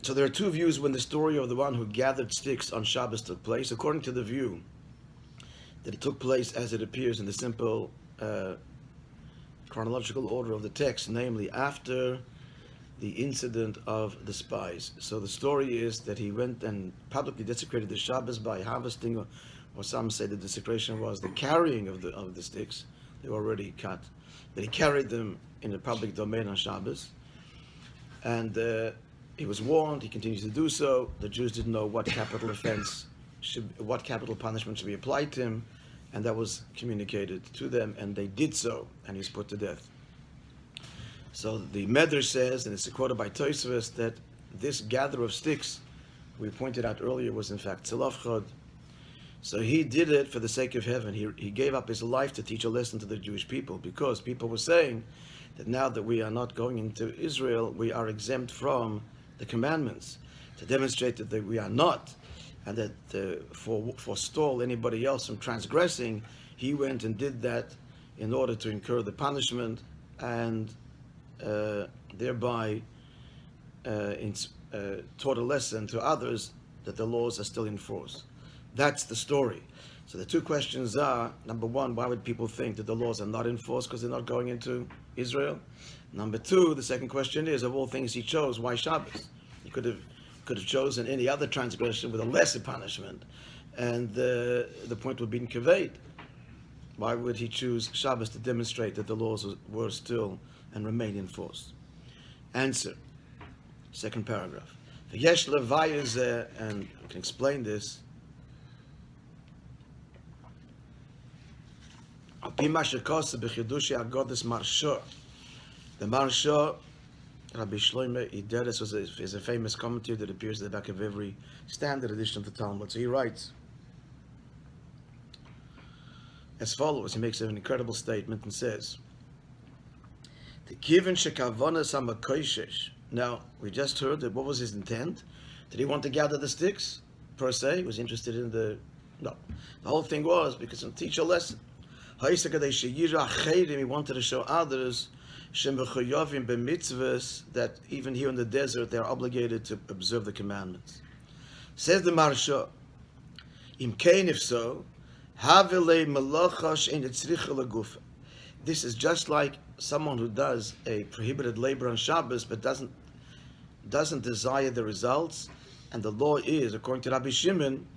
So there are two views when the story of the one who gathered sticks on Shabbos took place. According to the view that it took place as it appears in the simple chronological order of the text, namely after the incident of the spies. So the story is that he went and publicly desecrated the Shabbos by harvesting, or some say the desecration was the carrying of the sticks. They were already cut, but he carried them in the public domain on Shabbos, and he was warned. He continues to do so. The Jews didn't know what capital what capital punishment should be applied to him, and that was communicated to them, and they did so, and he was put to death. So the Medrash says, and it's quoted by Tosfos, that this gatherer of sticks, we pointed out earlier, was in fact Tzilaf. So he did it for the sake of heaven. He gave up his life to teach a lesson to the Jewish people, because people were saying that now that we are not going into Israel, we are exempt from the commandments, to demonstrate that we are not, and that forestall anybody else from transgressing. He went and did that in order to incur the punishment, and thereby taught a lesson to others that the laws are still in force. That's the story. So the two questions are, number one, why would people think that the laws are not in force because they're not going into Israel? Number two, the second question is, of all things he chose, why Shabbos? He could have chosen any other transgression with a lesser punishment, and the point would be conveyed. Why would he choose Shabbos to demonstrate that the laws were still and remain in force? Answer, second paragraph. V'yesh levayah, and I can explain this. The Marsha, Rabbi Shloime Ideres, is a famous commentary that appears at the back of every standard edition of the Talmud. So he writes as follows. He makes an incredible statement and says, now, we just heard that what was his intent? Did he want to gather the sticks, per se? He was interested in no. The whole thing was because to teach a lesson. He wanted to show others that even here in the desert, they are obligated to observe the commandments. Says the Marsha, if so, this is just like someone who does a prohibited labor on Shabbos but doesn't desire the results, and the law is, according to Rabbi Shimon,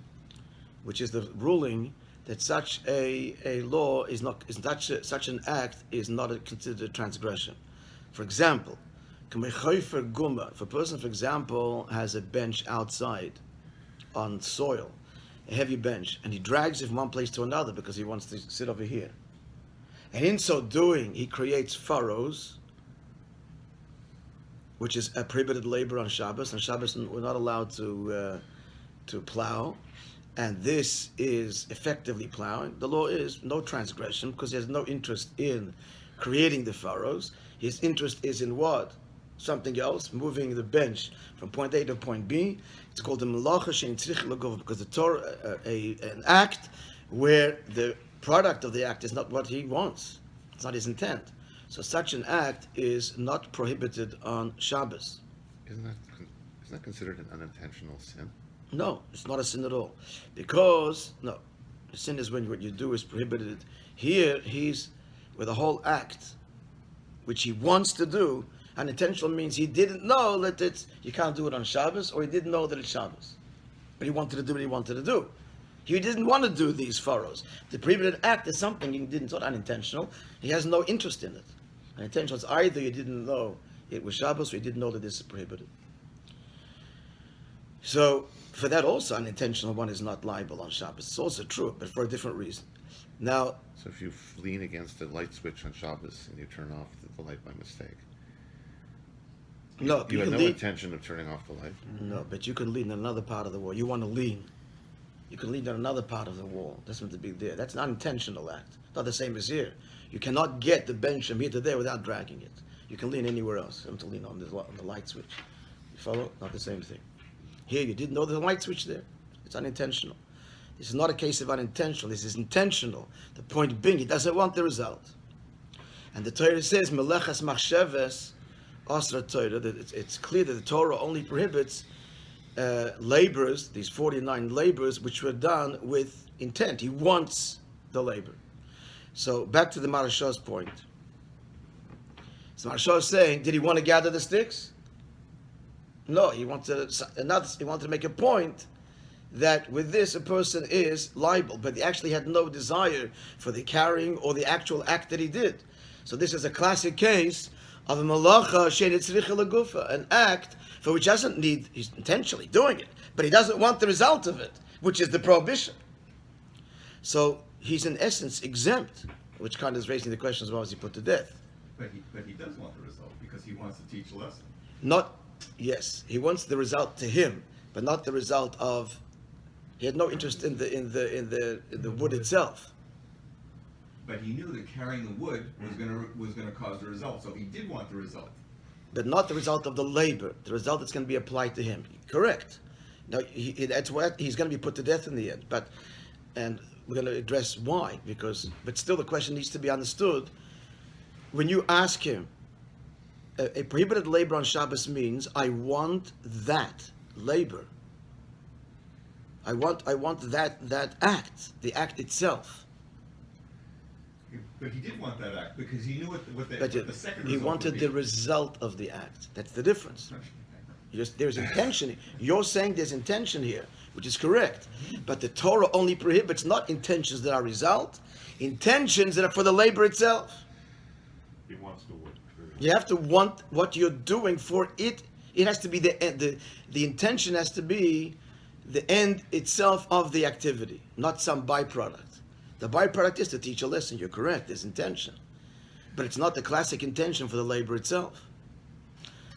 which is the ruling, that such a law is not, such an act is not considered a transgression. For example, if a person, for example, has a bench outside on soil, a heavy bench, and he drags it from one place to another because he wants to sit over here, and in so doing, he creates furrows, which is a prohibited labor on Shabbos. On Shabbos, we're not allowed to plow, and this is effectively plowing. The law is no transgression because he has no interest in creating the furrows. His interest is in what? Something else, moving the bench from point A to point B. It's called the melacha she'ein tzrich l'gov, because the Torah, an act where the product of the act is not what he wants. It's not his intent. So such an act is not prohibited on Shabbos. Isn't that considered an unintentional sin? No, it's not a sin at all. Because, no, the sin is when what you do is prohibited. Here, he's with a whole act, which he wants to do. Unintentional means he didn't know that you can't do it on Shabbos, or he didn't know that it's Shabbos. But he wanted to do what he wanted to do. He didn't want to do these furrows. The prohibited act is something he didn't, it's not unintentional. He has no interest in it. Unintentional is either you didn't know it was Shabbos, or you didn't know that this is prohibited. So, for that also, unintentional one is not liable on Shabbos. It's also true, but for a different reason. Now, so if you lean against the light switch on Shabbos and you turn off the light by mistake, no, you had no intention of turning off the light. No, but you can lean on another part of the wall. You want to lean. You can lean on another part of the wall. That's not to be there. That's an unintentional act. Not the same as here. You cannot get the bench from here to there without dragging it. You can lean anywhere else. You have to lean on the light switch. You follow? Not the same thing. Here, you didn't know there's a light switch there. It's unintentional. This is not a case of unintentional. This is intentional. The point being, he doesn't want the result. And the Torah says, Melechas machsheves, Asra Torah, that it's clear that the Torah only prohibits labors, these 49 labors, which were done with intent. He wants the labor. So back to the Marashah's point. So Marashah is saying, did he want to gather the sticks? No, he wanted to make a point that with this a person is liable, but he actually had no desire for the carrying or the actual act that he did. So this is a classic case of a malacha she'nitzricha legufa, an act for which doesn't need, he's intentionally doing it, but he doesn't want the result of it, which is the prohibition. So he's in essence exempt, which kind of is raising the question as well as he put to death. But he does want the result because he wants to teach a lesson. Yes, he wants the result to him, but not the result of. He had no interest in the wood itself. But he knew that carrying the wood was gonna cause the result, so he did want the result. But not the result of the labor, the result that's going to be applied to him. Correct. Now that's what he's going to be put to death in the end. And we're going to address why, but still the question needs to be understood. When you ask him, a prohibited labor on Shabbos means I want that labor. I want that act, the act itself. But he did want that act because he knew what the second result he wanted would be. the result of the act. That's the difference. There's intention. You're saying there's intention here, which is correct. But the Torah only prohibits not intentions that are result, intentions that are for the labor itself. He wants the wood. You have to want what you're doing for it. It has to be the intention has to be the end itself of the activity, not some byproduct. The byproduct is to teach a lesson. You're correct. There's intention, but it's not the classic intention for the labor itself.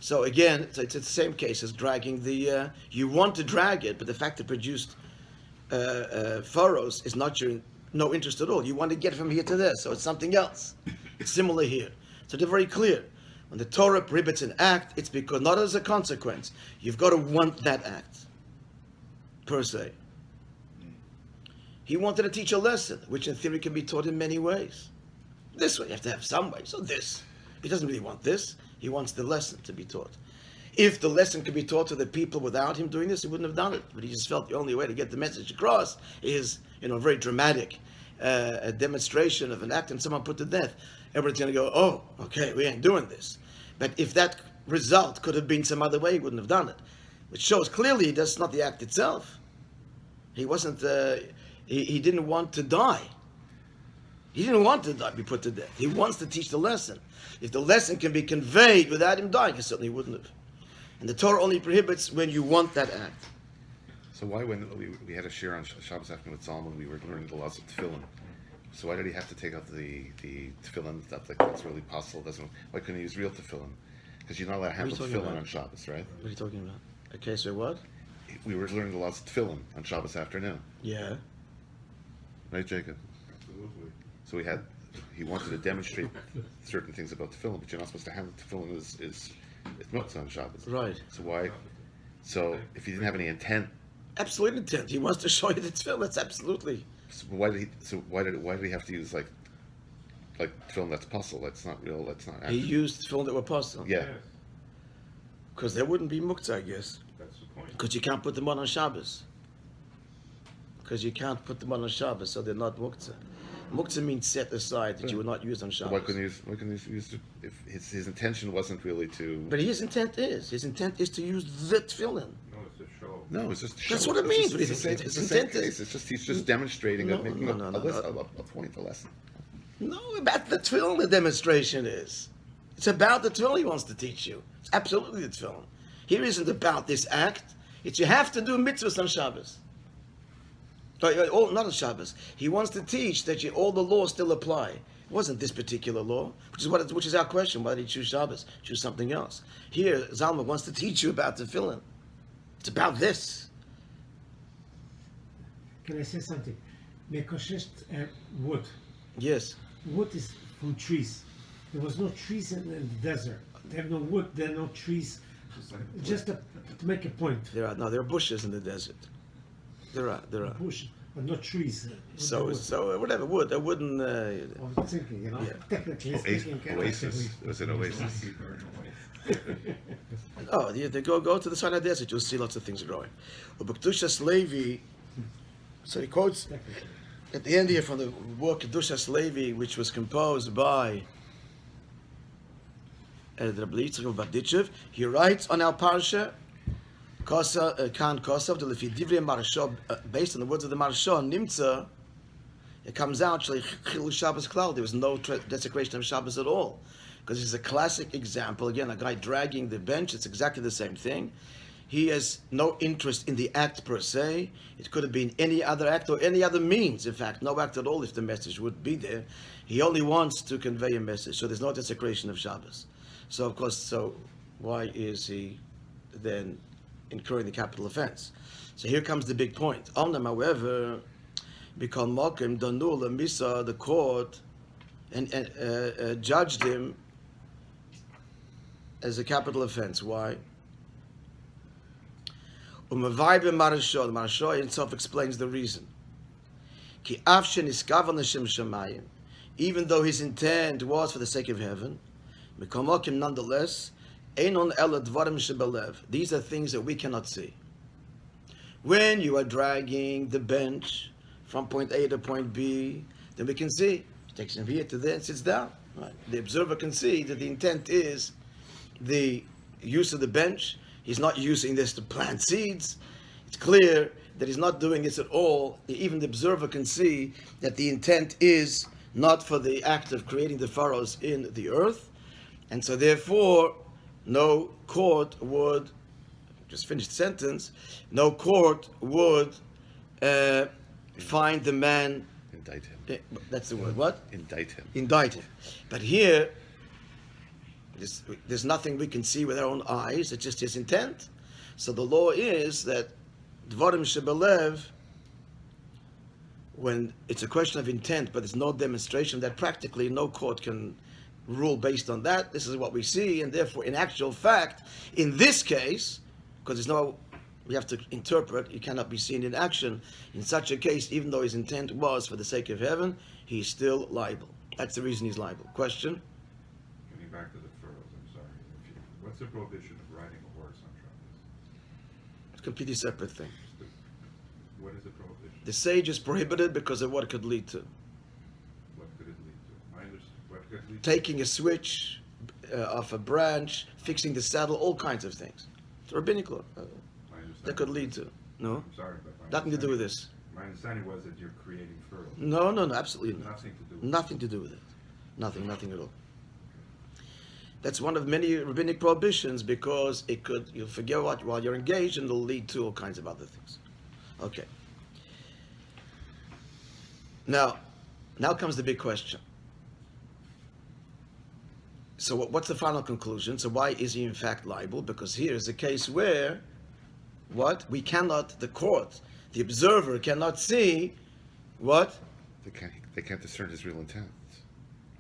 So again, it's the same case as dragging the. You want to drag it, but the fact it produced furrows is not your no interest at all. You want to get from here to there, so it's something else. It's similar here. So they're very clear. When the Torah prohibits an act, it's because not as a consequence. You've got to want that act, per se. He wanted to teach a lesson, which in theory can be taught in many ways. This way, you have to have some way. So this. He doesn't really want this. He wants the lesson to be taught. If the lesson could be taught to the people without him doing this, he wouldn't have done it. But he just felt the only way to get the message across is, a very dramatic a demonstration of an act and someone put to death. Everybody's going to go, oh, okay, we ain't doing this. But if that result could have been some other way, he wouldn't have done it. Which shows clearly that's not the act itself. He wasn't, he didn't want to die. He didn't want to die, be put to death. He wants to teach the lesson. If the lesson can be conveyed without him dying, he certainly wouldn't have. And the Torah only prohibits when you want that act. So why, when we had a shir on Shabbos afternoon with Solomon, we were learning the laws of tefillin. So why did he have to take out the tefillin that's really possible? Why couldn't he use real tefillin? Because you're not allowed to handle tefillin on Shabbos, right? What are you talking about? Okay, so what? We were learning the laws of tefillin on Shabbos afternoon. Yeah. Right, Jacob? Absolutely. So he wanted to demonstrate certain things about tefillin, but you're not supposed to handle tefillin it's mitzvah on Shabbos. Right. So why? So if he didn't have any intent, Absolute intent. He wants to show you the tefillin. That's absolutely. so why did he have to use like tefillin that's puzzle? That's not real. That's not. He Actual. used tefillin that were apostle. Yeah. Yes, Because there wouldn't be muktzah, I guess. that's the point. Because you can't put them on Shabbos. So they're not muktzah. Muktzah means set aside that you would not use on So Shabbos. why couldn't he use it if his intention wasn't really to? But his intent is to use the tefillin. No, it's a show. No, it's just. That's show. what it It's means, just- but It's the same. his It's the same intent is- case. He's just demonstrating No, making no, a no, point, a lesson. No, about the tefillin the demonstration is. It's about the tefillin he wants to teach you. It's absolutely the tefillin. Here isn't about this act. It's you have to do mitzvahs on Shabbos. Not on Shabbos. He wants to teach that all the laws still apply. It wasn't this particular law, which is our question. Why did he choose Shabbos? Choose something else. Here, Zalman wants to teach you about tefillin. It's about this. Can I say something? Mekoshet wood. Yes. Wood is from trees. There was no trees in the desert. They have no wood, there are no trees. Just to make a point. There are bushes in the desert. There are. Bush, but not trees. So whatever, wood. A wooden. I'm thinking, Yeah. technically Oasis. speaking. Oasis. Was it Oasis? Oh, they go to the Sinai desert, you'll see lots of things growing. Ubektushas Levi, so he quotes at the end here from the work Kedushas Levi, which was composed by the Rabbi Yitzchak of Berditchev. He writes on our Parsha, Kan Kosav, Lefi Divrei Marsha, based on the words of the Marsha, Nimtza, it comes out, Chilul Shabbos Klal, there was no desecration of Shabbos at all. Because it's a classic example, again, a guy dragging the bench, it's exactly the same thing. He has no interest in the act per se. It could have been any other act or any other means. In fact, no act at all if the message would be there. He only wants to convey a message. So there's no desecration of Shabbos. So of course, why is he then incurring the capital offense? So here comes the big point. Omnam, however, because Mokim Danul Misa, the court, and judged him as a capital offense. Why? The Marsha himself explains the reason. Even though his intent was for the sake of heaven, nonetheless, these are things that we cannot see. When you are dragging the bench from point A to point B, then we can see. It takes him here to there and sits down. Right? The observer can see that the intent is the use of the bench. He's not using this to plant seeds. It's clear that he's not doing this at all. Even the observer can see that the intent is not for the act of creating the furrows in the earth. And so therefore, no court would, just finish the sentence, no court would find the man... Indict him. That's the word, what? Indict him. Indict him. But here, there's nothing we can see with our own eyes, it's just his intent. So the law is that Dvarim Shebelev, when it's a question of intent, but there's no demonstration, that practically no court can rule based on that. This is what we see, and therefore, in actual fact, in this case, because we have to interpret, it cannot be seen in action. In such a case, even though his intent was for the sake of heaven, he's still liable. That's the reason he's liable. Question? Getting back to the furrows, I'm sorry. What's the prohibition of riding a horse on Shabbos? It's a completely separate thing. What is the prohibition? The sage is prohibited because of what it could lead to. What could it lead to? I understand. What could it lead Taking a switch off a branch, fixing the saddle, all kinds of things. It's a rabbinic law. to? I understand. That could lead to. No? I'm sorry, but Nothing to do with this. My understanding was that you're creating furrows. No, absolutely not. Nothing to do with Nothing to do with it. Nothing at all. That's one of many rabbinic prohibitions because you'll forget what while you're engaged and it'll lead to all kinds of other things. Okay. Now comes the big question. So what's the final conclusion? So why is he in fact liable? Because here's a case where we cannot, the court, the observer cannot see what? They can't discern his real intent,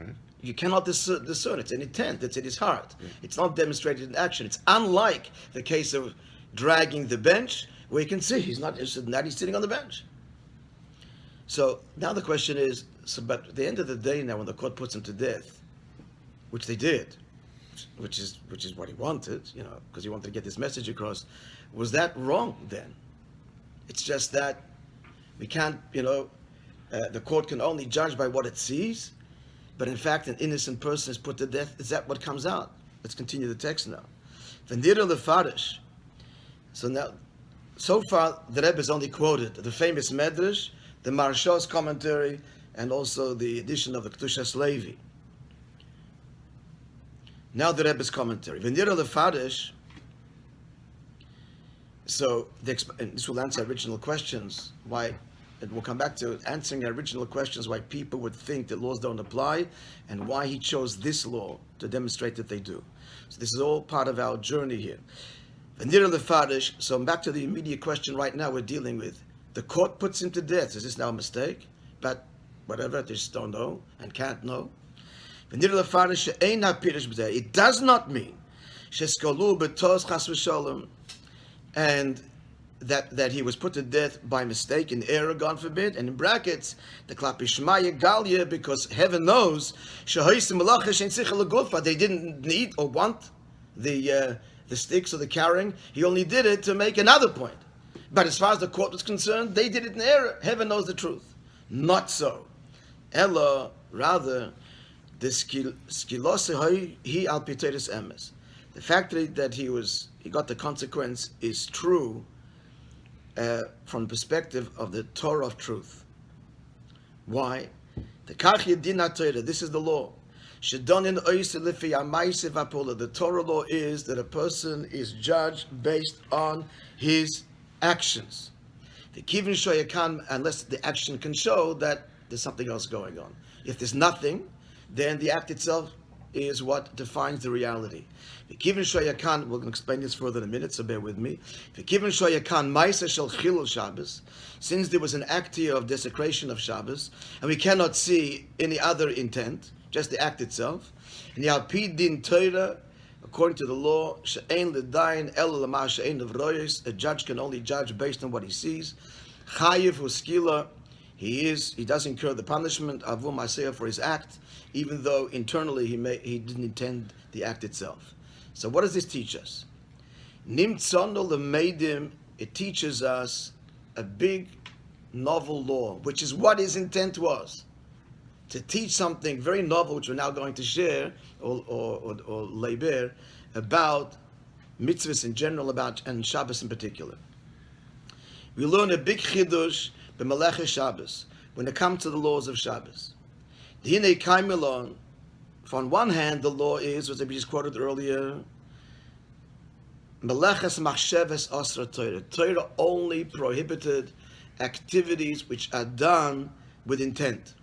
right? You cannot discern. It's an intent. It's in his heart. Yeah. It's not demonstrated in action. It's unlike the case of dragging the bench, where you can see he's not interested in that. He's sitting on the bench. So now the question is: but at the end of the day, now when the court puts him to death, which they did, which is what he wanted, because he wanted to get this message across, was that wrong then? It's just that we can't, the court can only judge by what it sees. But in fact, an innocent person is put to death. Is that what comes out? Let's continue the text now. V'nira lefarish. So far, the Rebbe has only quoted the famous Medrash, the Marsha's commentary, and also the edition of the Kedushas Levi. Now the Rebbe's commentary. V'nira lefarish. So and this will answer original questions. Why? And we'll come back to answering our original questions, why people would think that laws don't apply, and why he chose this law to demonstrate that they do. So this is all part of our journey here. So I'm back to the immediate question right now we're dealing with. The court puts him to death. Is this now a mistake? But whatever, they just don't know and can't know. It does not mean and that he was put to death by mistake, in error, God forbid, and in brackets, the klapishmaya galia, because heaven knows, they didn't need or want the sticks or the carrying. He only did it to make another point. But as far as the court was concerned, they did it in error. Heaven knows the truth. Not so. Ella, rather, the skilose he al piteris emes. The fact that he got the consequence is true from the perspective of the Torah of truth. Why? The kach din Torah. This is the law. The Torah law is that a person is judged based on his actions. The kivin shoyakan, unless the action can show that there's something else going on. If there's nothing, then the act itself is what defines the reality. The kivin shoyakan, we're going to explain this further in a minute, so bear with me. The kivin shoyakan ma'aseh shel chilul Shabbos, since there was an act here of desecration of Shabbos, and we cannot see any other intent, just the act itself. And the alpi din Torah, according to the law, she'ein l'dayin ela l'ma she'ein nevroyos, a judge can only judge based on what he sees. Chayiv huskila, he does incur the punishment avu maseh for his act, even though internally he didn't intend the act itself. So what does this teach us? Nimtzono l'meidim, it teaches us a big novel law, which is what his intent was. To teach something very novel, which we're now going to share, or leiber, about mitzvahs in general, and Shabbos in particular. We learn a big chidush b'melecha Shabbos when it comes to the laws of Shabbos. The hinei kaimelon, on one hand, the law is, as I just quoted earlier, melechas machsheves asra Torah. Torah only prohibited activities which are done with intent.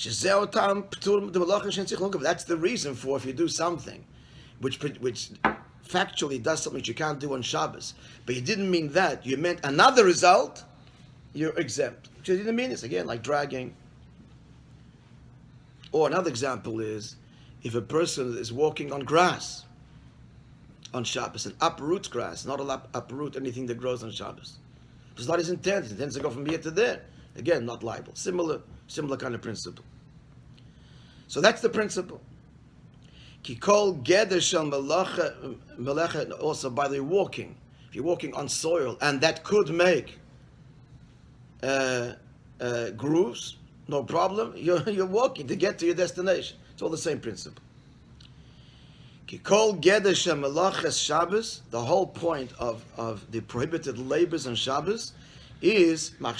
That's the reason for if you do something which factually does something which you can't do on Shabbos, but you didn't mean that, you meant another result, you're exempt. Which you didn't mean this, again, like dragging. Or another example is, if a person is walking on grass on Shabbos and uproots grass, not uproot anything that grows on Shabbos. It's not his intent. He intends to go from here to there. Again, not liable. Similar kind of principle. So that's the principle. Kikol geder shel melecha, also by the walking. If you're walking on soil and that could make grooves, no problem. You're walking to get to your destination. It's all the same principle. Kikol geder shel melachas Shabbos. The whole point of the prohibited labors on Shabbos is what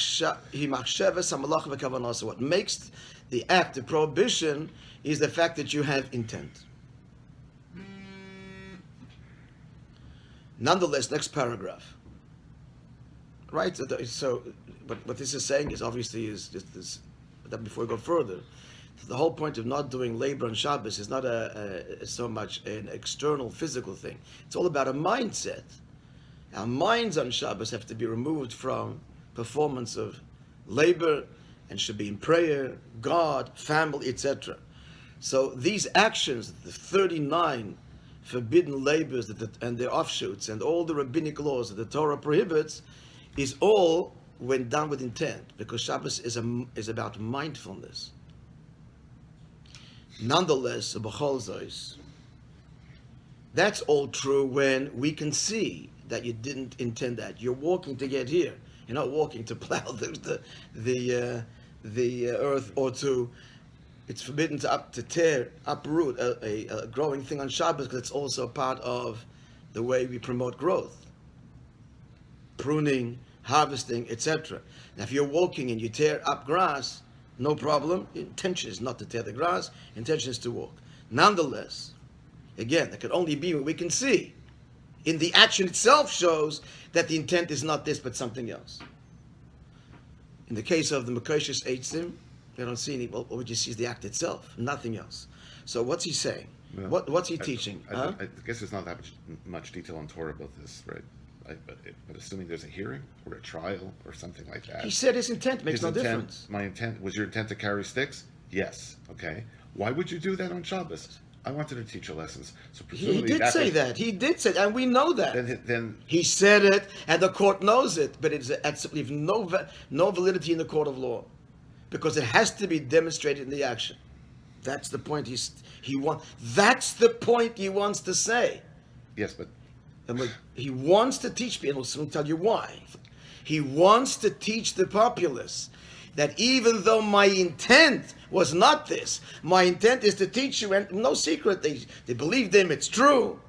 makes the act, the prohibition, is the fact that you have intent. Nonetheless, next paragraph. Right? So what this is saying is obviously is just this. That before we go further, the whole point of not doing labor on Shabbos is not so much an external physical thing. It's all about a mindset. Our minds on Shabbos have to be removed from performance of labor and should be in prayer, God, family, etc. So these actions, the 39 forbidden labors and their offshoots and all the rabbinic laws that the Torah prohibits, is all when done with intent, because Shabbos is about mindfulness. Nonetheless, that's all true when we can see that you didn't intend that. You're walking to get here. You're not walking to plow the earth or to. It's forbidden to uproot a growing thing on Shabbos because it's also part of the way we promote growth, pruning, harvesting, etc. Now, if you're walking and you tear up grass, no problem. Intention is not to tear the grass. Intention is to walk. Nonetheless, again, that could only be what we can see. In the action itself shows that the intent is not this but something else. In the case of the Mekoshes Eitzim, you don't see any. Well, what you see is the act itself, nothing else. So what's he saying? Well, what's he teaching? I guess there's not that much detail on Torah about this, right? But assuming there's a hearing or a trial or something like that. He said his intent makes no difference. My intent was your intent to carry sticks? Yes. Okay. Why would you do that on Shabbos? I wanted to teach you lessons. So He did say that. He did say that, and we know that. Then he said it, and the court knows it, but it's absolutely no validity in the court of law, because it has to be demonstrated in the action. That's the point That's the point he wants to say. Yes, but And like, he wants to teach people, so I'll tell you why. He wants to teach the populace that even though my intent was not this, my intent is to teach you, and no secret, they believed him, it's true.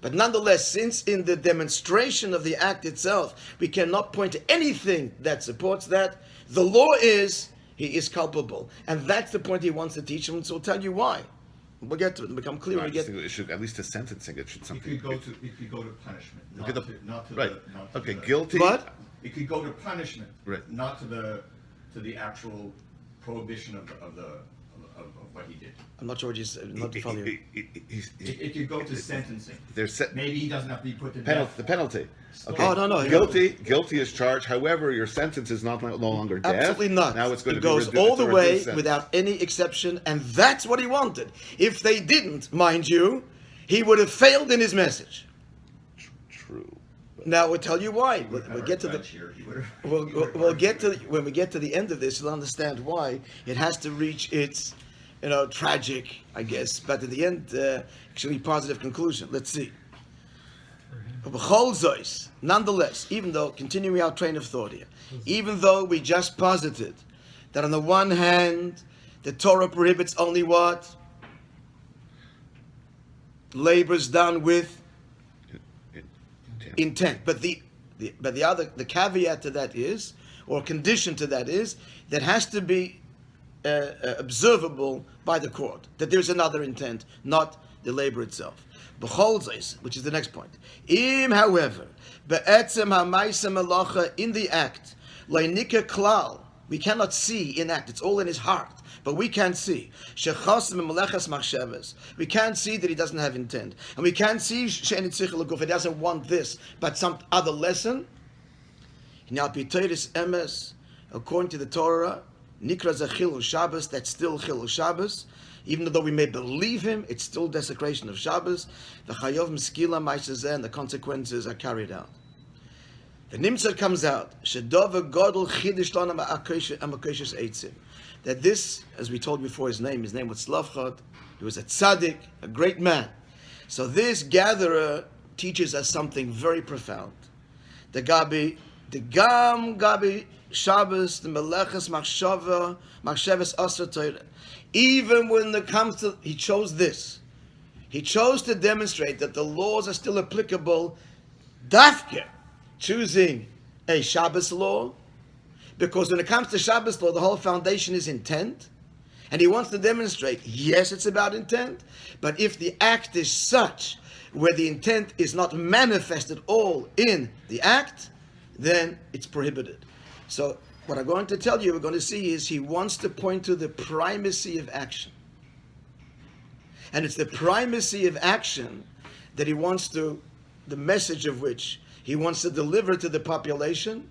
But nonetheless, since in the demonstration of the act itself, we cannot point to anything that supports that, the law is, he is culpable. And that's the point he wants to teach them, so I'll tell you why. We'll get to it, it'll become clear when we get to it. it should, at least the sentencing, it should It something. could go to punishment, not Look to, at the- not to right. the, not to Okay, the- guilty. But It could go to punishment, Right. not to the actual prohibition of what he did. I'm not sure what you said, not to follow you. It could go to sentencing. There's Maybe he doesn't have to be put to penalty, death. the penalty. Okay. Oh, no. Guilty is charged. However, your sentence is no longer death. Absolutely not. Now it's going it to goes be all the it's a way reduced sentence. without any exception, and that's what he wanted. If they didn't, mind you, he would have failed in his message. True. Now we'll tell you why. We'll Have get to our the. judge here, he would've- We'll get to when we get to the end of this, you'll understand why it has to reach its, tragic, I guess, but at the end, actually positive conclusion. Let's see. Nonetheless, even though, continuing our train of thought here, even though we just posited that on the one hand, the Torah prohibits only what? Labors done with intent. But the caveat to that is, or condition to that is, that has to be observable by the court, that there's another intent, not the labor itself. B'chol zos, which is the next point. Im, however, be'etzem ha'maisa melacha, in the act, leinika klal, we cannot see in act, it's all in his heart, but we can't see. Shechas me'melechas machshavas, we can't see that he doesn't have intent, and we can't see she'en tzichel l'guf, he doesn't want this, but some other lesson. Now, b'toiris emes, according to the Torah, nikra zechil Shabbos, that's still chil Shabbos. Even though we may believe him, it's still desecration of Shabbos. The chayov meskila ma'isazeh, and the consequences are carried out. The nimtzad comes out, shedova godel chidish lana ma'akoshes eitzim. That this, as we told before, his name was Slavchot. He was a tzaddik, a great man. So this gatherer teaches us something very profound. The gam gabi Shabbos, the meleches machshavas asher Torah. Even when it comes to, he chose this. He chose to demonstrate that the laws are still applicable, dafke, choosing a Shabbos law, because when it comes to Shabbos law, the whole foundation is intent, and he wants to demonstrate, yes, it's about intent, but if the act is such, where the intent is not manifested all in the act, then it's prohibited. So, what I'm going to tell you, we're going to see, is he wants to point to the primacy of action. And it's the primacy of action that he wants to, the message of which he wants to deliver to the population,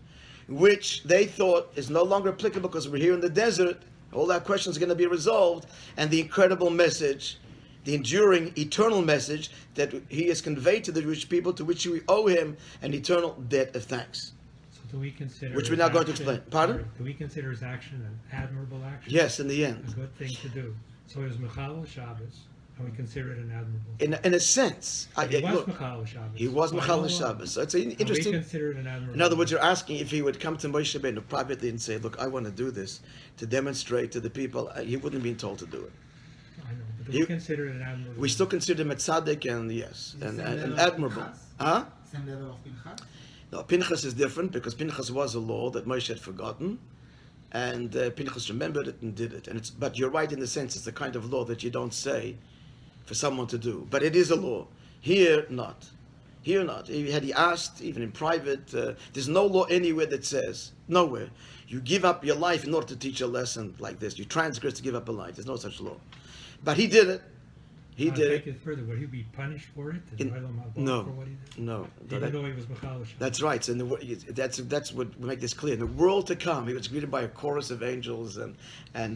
which they thought is no longer applicable because we're here in the desert, all our questions are going to be resolved, and the incredible message, the enduring, eternal message that he has conveyed to the Jewish people, to which we owe him an eternal debt of thanks. Do we consider Which we're his now going to action- explain. Pardon? Do we consider his action an admirable action? Yes, in the A end. good thing to do. So it was Mechalel Shabbos, and we consider it an admirable. In a sense, But he was look, Mechalel Shabbos. he was Why Mechal not? Shabbos. So it's an And we interesting. consider it an admirable. In other words, you're asking if he would come to Moshe Rabbeinu privately and say, "Look, I want to do this to demonstrate to the people." He wouldn't have been told to do it. I know, but do he- we consider it an admirable? We still consider him a tzaddik, and yes, and level of admirable. Pinchas? Huh? Same level of Pinchas? No, Pinchas is different because Pinchas was a law that Moshe had forgotten, and Pinchas remembered it and did it. And but you're right in the sense it's the kind of law that you don't say for someone to do, but it is a law. Here, not. Here, not. Had he asked, even in private, there's no law anywhere that says, nowhere, you give up your life in order to teach a lesson like this. You transgress to give up a life. There's no such law. But he did it. He I'll did take it. it further. Would he be punished for it? In- Is Olam Haba no. For what he did? No. Even though he was Mechalel Shabbos. That's right. And that's what we make this clear. In the world to come, he was greeted by a chorus of angels and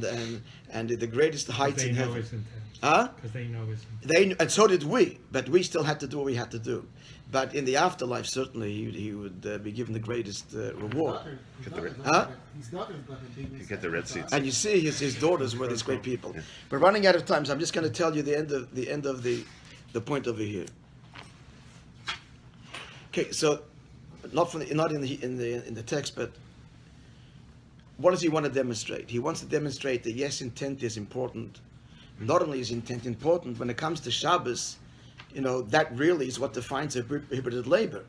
the greatest heights They in know heaven. his intent. Huh? Because they know his intent. And so did we, but we still had to do what we had to do. But in the afterlife, certainly he would be given the greatest reward. Huh? His daughter's got a big You get the red seats. And you see his daughters were these great people. We're running out of time, so I'm just going to tell you the end of the point over here. Okay, so not in the text, but what does he want to demonstrate? He wants to demonstrate that yes, intent is important. Not only is intent important, when it comes to Shabbos, that really is what defines a prohibited labor.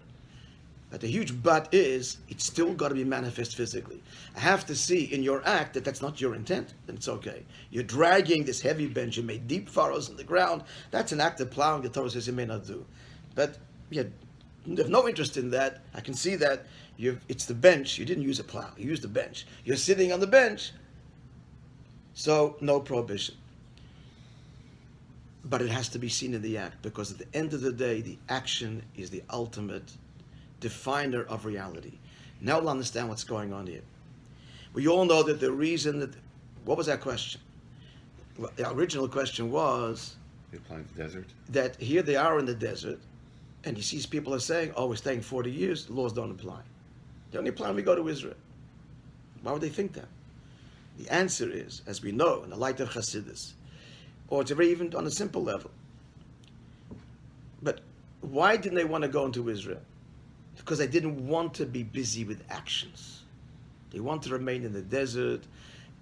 But the huge but is, it's still got to be manifest physically. I have to see in your act that that's not your intent, then it's okay. You're dragging this heavy bench, you made deep furrows in the ground, that's an act of plowing the Torah says you may not do. But you have no interest in that. I can see that it's the bench, you didn't use a plow, you used the bench. You're sitting on the bench, so no prohibition. But it has to be seen in the act, because at the end of the day, the action is the ultimate definer of reality. Now we'll understand what's going on here. We all know that the reason that... What was that question? Well, the original question was... You're applying to the desert? That here they are in the desert, and he sees people are saying, oh, we're staying 40 years, the laws don't apply. They only apply when we go to Israel. Why would they think that? The answer is, as we know, in the light of Chassidus, or it's very even on a simple level. But why didn't they want to go into Israel? Because they didn't want to be busy with actions. They want to remain in the desert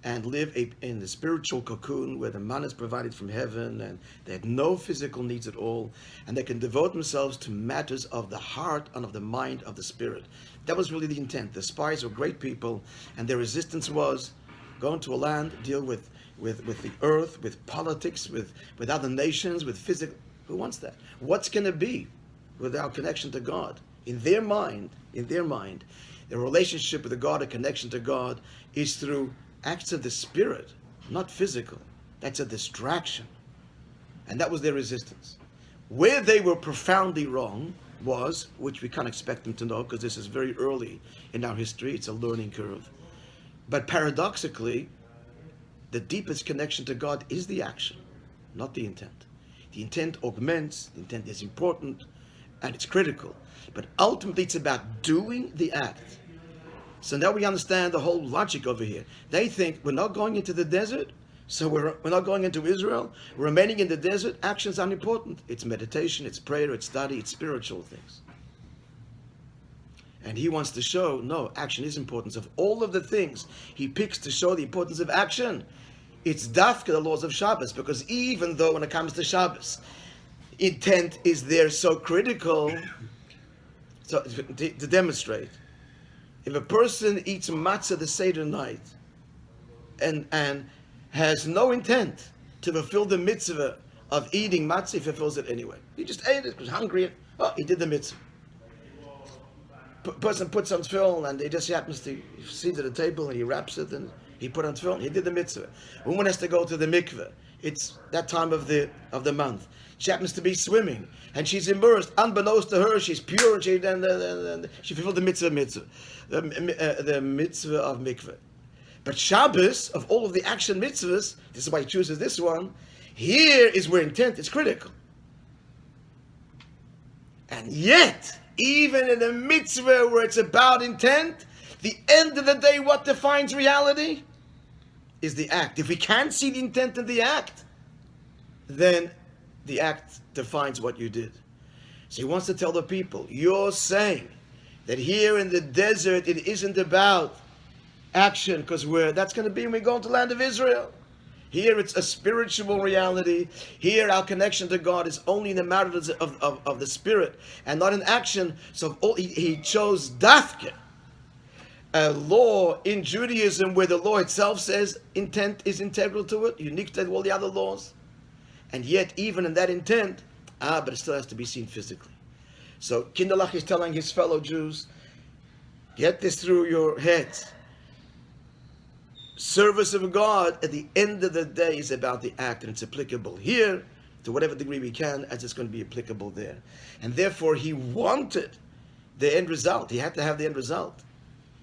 and live in the spiritual cocoon where the manna is provided from heaven, and they had no physical needs at all, and they can devote themselves to matters of the heart and of the mind of the spirit. That was really the intent. The spies were great people, and their resistance was go into a land, deal with the earth, with politics, with other nations, with physical. Who wants that? What's going to be with our connection to God? In their mind, their relationship with the God, a connection to God, is through acts of the spirit, not physical. That's a distraction. And that was their resistance. Where they were profoundly wrong was, which we can't expect them to know because this is very early in our history, it's a learning curve. But paradoxically, the deepest connection to God is the action, not the intent. The intent augments, the intent is important, and it's critical. But ultimately, it's about doing the act. So now we understand the whole logic over here. They think we're not going into the desert, so we're not going into Israel. We're remaining in the desert. Action's unimportant. It's meditation, it's prayer, it's study, it's spiritual things. And he wants to show, no, action is important. Of all of the things he picks to show the importance of action, it's dafka, the laws of Shabbos, because even though when it comes to Shabbos, intent is there so critical, so to demonstrate, if a person eats matzah the Seder night and has no intent to fulfill the mitzvah of eating matzah, he fulfills it anyway. He just ate it, was hungry, he did the mitzvah. Person puts on tefillin and he just happens to sit at the table and he wraps it and he put on tefillin. He did the mitzvah. A woman has to go to the mikveh. It's that time of the month. She happens to be swimming and she's immersed. Unbeknownst to her, she's pure and she fulfilled the mitzvah, the mitzvah of mikveh. But Shabbos, of all of the action mitzvahs, this is why he chooses this one. Here is where intent is critical. And yet, even in a mitzvah where it's about intent, the end of the day, what defines reality is the act. If we can't see the intent in the act, then the act defines what you did. So he wants to tell the people, you're saying that here in the desert, it isn't about action, because that's going to be when we go into the land of Israel. Here it's a spiritual reality. Here our connection to God is only in the matters of the spirit and not in action. So he chose dafke, a law in Judaism where the law itself says intent is integral to it, unique to all the other laws. And yet even in that intent, but it still has to be seen physically. So Kinderlach is telling his fellow Jews, get this through your heads. Service of God at the end of the day is about the act, and it's applicable here to whatever degree we can, as it's going to be applicable there. And therefore he wanted the end result. He had to have the end result.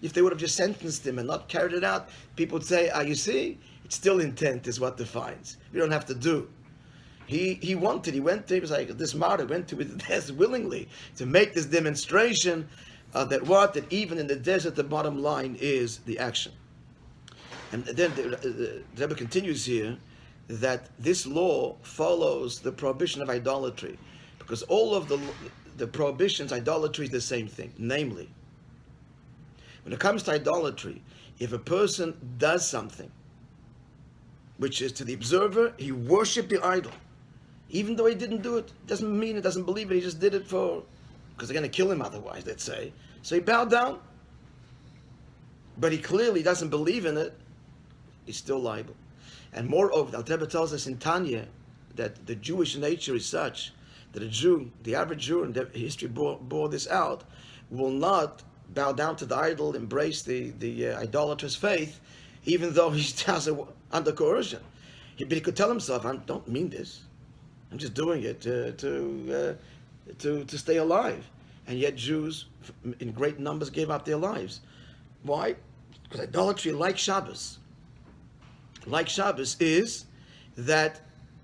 If they would have just sentenced him and not carried it out, people would say, you see, it's still intent is what defines. We don't have to do. He went to, he was like, this martyr went to the desert willingly to make this demonstration that even in the desert, the bottom line is the action. And then the Rebbe continues here that this law follows the prohibition of idolatry, because all of the prohibitions, idolatry is the same thing. Namely, when it comes to idolatry, if a person does something, which is to the observer, he worshipped the idol, even though he didn't do it, doesn't mean he doesn't believe it, he just did it because they're going to kill him otherwise, let's say. So he bowed down, but he clearly doesn't believe in it, he's still liable. And moreover, the Rebbe tells us in Tanya that the Jewish nature is such that a Jew, the average Jew, and history bore this out, will not bow down to the idol, embrace the idolatrous faith, even though he does it under coercion. But he could tell himself, I don't mean this. I'm just doing it to stay alive. And yet Jews, in great numbers, gave up their lives. Why? Because idolatry, like Shabbos, is that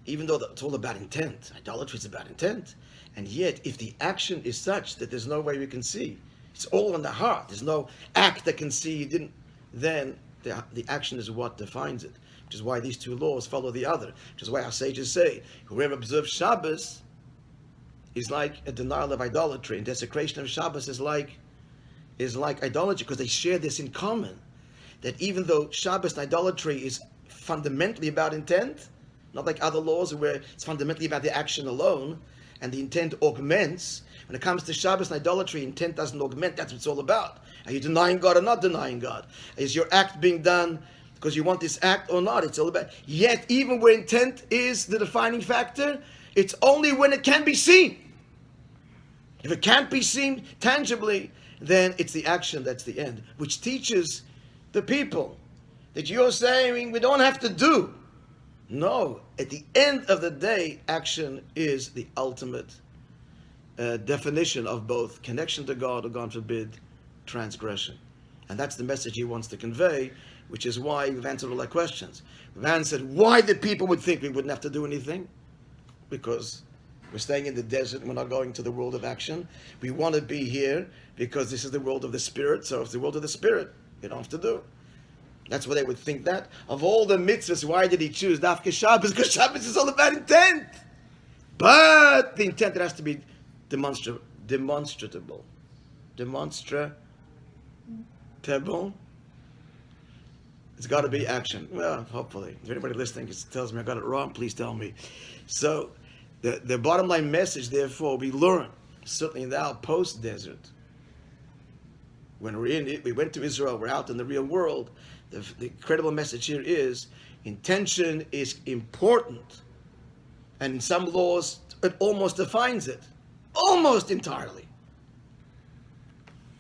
even though it's all about intent, idolatry is about intent, and yet if the action is such that there's no way we can see, it's all in the heart, there's no act that can see you didn't, then the action is what defines it, which is why these two laws follow the other, which is why our sages say, whoever observes Shabbos is like a denial of idolatry, and desecration of Shabbos is like idolatry, because they share this in common, that even though Shabbos and idolatry is fundamentally about intent, not like other laws where it's fundamentally about the action alone, and the intent augments. When it comes to Shabbos and idolatry, intent doesn't augment, that's what it's all about. Are you denying God or not denying God? Is your act being done because you want this act or not? It's all about, yet even where intent is the defining factor, it's only when it can be seen. If it can't be seen tangibly, then it's the action that's the end, which teaches the people that you're saying we don't have to do. No, at the end of the day, action is the ultimate definition of both connection to God or, God forbid, transgression. And that's the message he wants to convey, which is why we've answered all our questions. We've answered why the people would think we wouldn't have to do anything, because we're staying in the desert and we're not going to the world of action. We want to be here because this is the world of the Spirit, so if it's the world of the Spirit, you don't have to do. That's why they would think that. Of all the mitzvahs, why did he choose Dafka Shabbos? Because Shabbos is all about intent. But the intent, it has to be demonstrable. It's got to be action. Well, hopefully. If anybody listening tells me I got it wrong, please tell me. So, the bottom line message, therefore, we learn, certainly in the outpost desert, when we're in it, we went to Israel, we're out in the real world, the credible message here is, intention is important. And in some laws, it almost defines it. Almost entirely.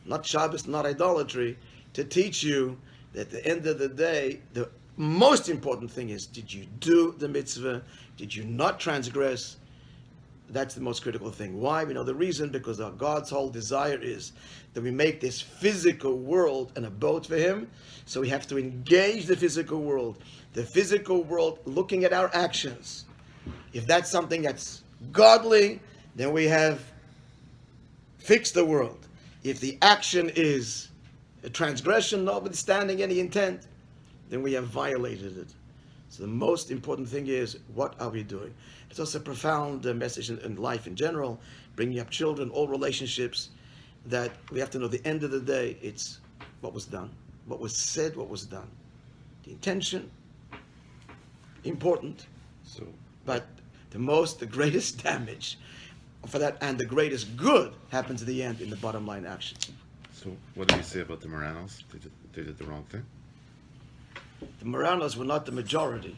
Not Shabbos, not idolatry, to teach you that at the end of the day, the most important thing is, did you do the mitzvah? Did you not transgress? That's the most critical thing. Why? We know the reason, because God's whole desire is that we make this physical world an abode for Him. So we have to engage the physical world. The physical world looking at our actions. If that's something that's godly, then we have fixed the world. If the action is a transgression, notwithstanding any intent, then we have violated it. So the most important thing is, what are we doing? It's also a profound message in life in general, bringing up children, all relationships, that we have to know at the end of the day, it's what was done, what was said, what was done. The intention, important, but the greatest damage for that and the greatest good happens at the end in the bottom line action. So what do you say about the Moranos? They did the wrong thing? The Moranos were not the majority,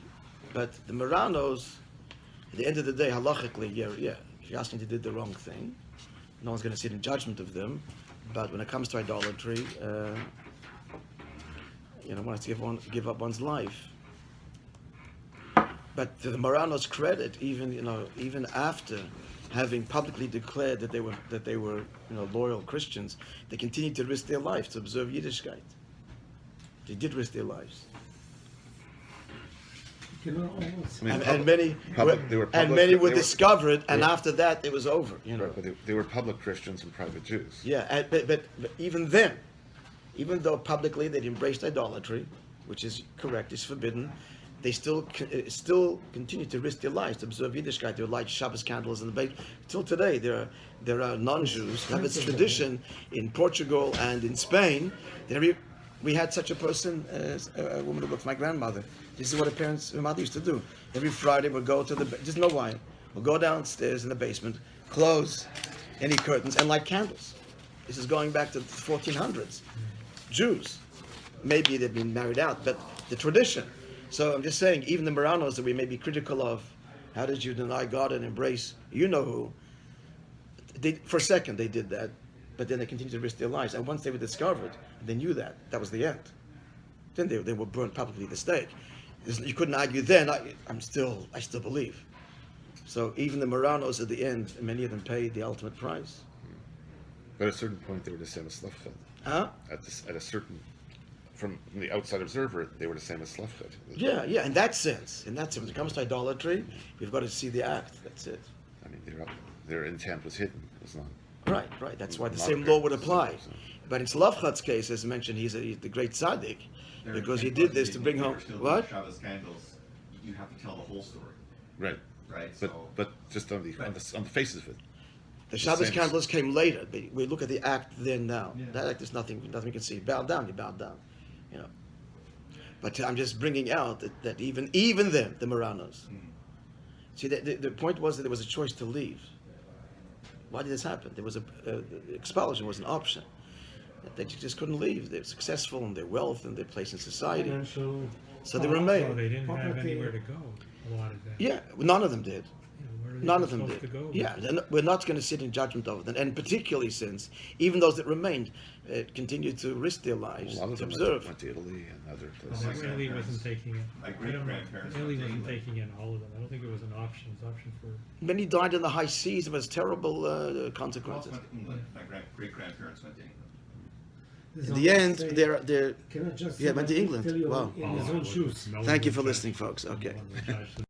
but the Moranos, at the end of the day, halachically, yeah, if you ask me, they did the wrong thing. No one's going to sit in judgment of them, but when it comes to idolatry, one has to give up one's life. But to the Moranos' credit, even after having publicly declared that they were loyal Christians, they continued to risk their lives to observe Yiddishkeit. They did risk their lives. cannot almost. I mean, And many public- they were and public- many were they were- discovered, and they were- after that it was over. You know. Right, but they were public Christians and private Jews. Yeah, but even then, even though publicly they'd embraced idolatry, which is correct, is forbidden, they still continue to risk their lives to observe Yiddishkeit. They would light Shabbos candles in the base. Till today, there are non-Jews who have this tradition in Portugal and in Spain. We had such a person, a woman who looked like my grandmother. This is what her mother used to do. Every Friday we'd go to just know why. We'll go downstairs in the basement, close any curtains, and light candles. This is going back to the 1400s. Jews, maybe they've been married out, but the tradition. So I'm just saying, even the Moranos that we may be critical of, how did you deny God and embrace you know who? For a second they did that, but then they continued to risk their lives. And once they were discovered, they knew that was the end. Then they were burned publicly at the stake. You couldn't argue then. I still believe. So even the Moranos at the end, many of them paid the ultimate price. But at a certain point, they were the same as Slavchad. Huh? At a certain, from the outside observer, they were the same as Slavchad. Yeah, in that sense. When it comes to idolatry, we've got to see the act. That's it. I mean, their intent was hidden. It was not. Right. That's why the Not same apparent. law would apply. So- But in Slavchad's case, as mentioned, he's the great tzaddik, because he did this to bring home what? Shabbos candles, you have to tell the whole story, Right. right? But just on the faces of it. The Shabbos same- candles came later. We look at the act then now. Yeah. That act is nothing we can see. You bow down. You know. But I'm just bringing out that even then, the Moranos. See, the point was that there was a choice to leave. Why did this happen? There was expulsion was an option. They just couldn't leave. They're successful in their wealth and their place in society. Financial. So they So remained. they didn't have Property. anywhere to go. A lot of them. Yeah, none of them did. Where are they None of them supposed did. to go? Yeah, we're not going to sit in judgment over them, and particularly since even those that remained continued to risk their A lives lot of to them observe. went to Italy and other And places. then Italy wasn't taking it. My I don't know. great-grandparents Italy went to wasn't England. taking in all of them. I don't think it was an option. It was an option for. Many died in the high seas. It was terrible Who else consequences. went to England? My great-grandparents went to England. In the end, they're Cannot just Yeah, went to England. tell you Wow. in his own shoes. Thank you for listening, folks. Okay.